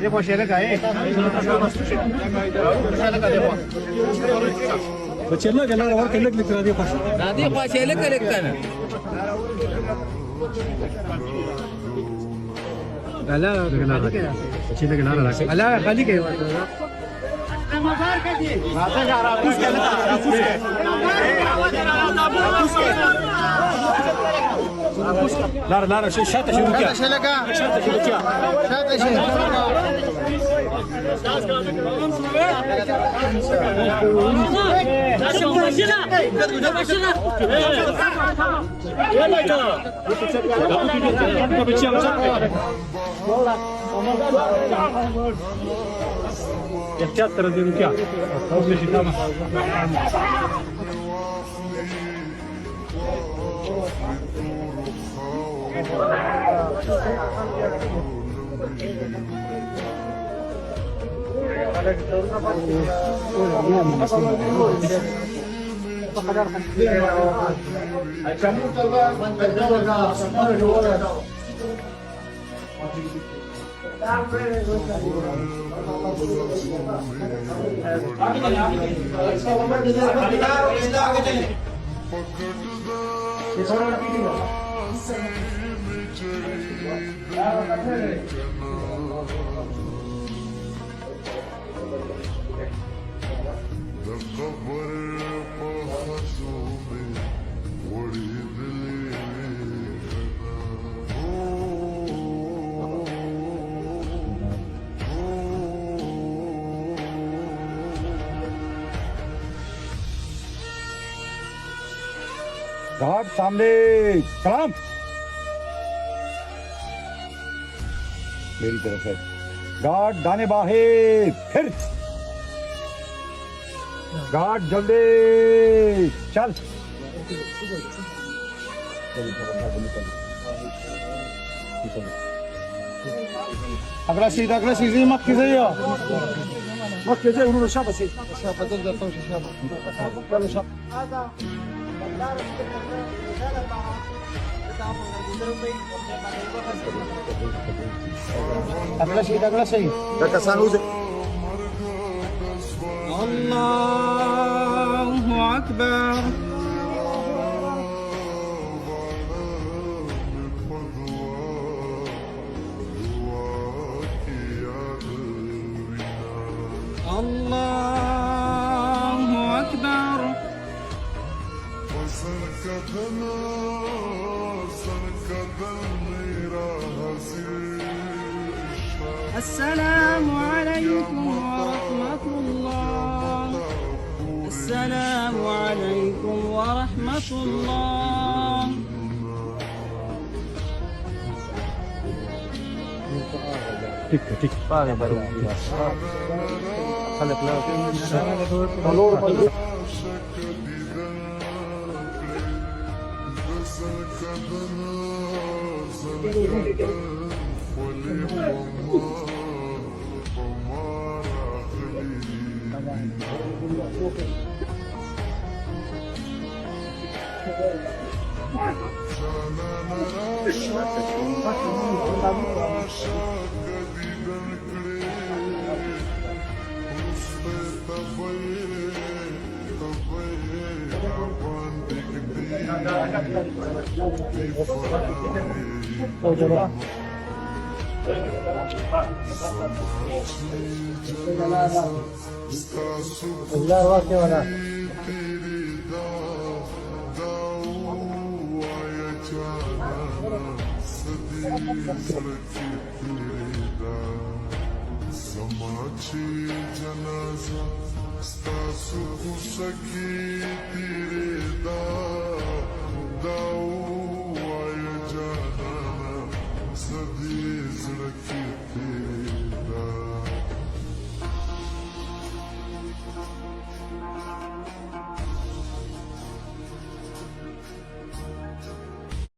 देखो शेर का है بتشيلك انا ورك لك لترادي خش نادي خاشيلك لك انا لا بتشيلك انا لا خليك لا شو شاطه شو كده شاطه شو كده احتياط ترى دي ركيا خذ لي شتامه गार्ड सामने सलाम मेरी तरफ है गार्ड दाने बाहर फिर गार्ड जल्दी चल अगला सीधी मत कीजिए उन्होंने शाबाश अगला सही अल्लाहु अकबर अल्लाहु अकबर السلام عليكم ورحمة الله السلام عليكم ورحمة الله تك Saki tireda, dao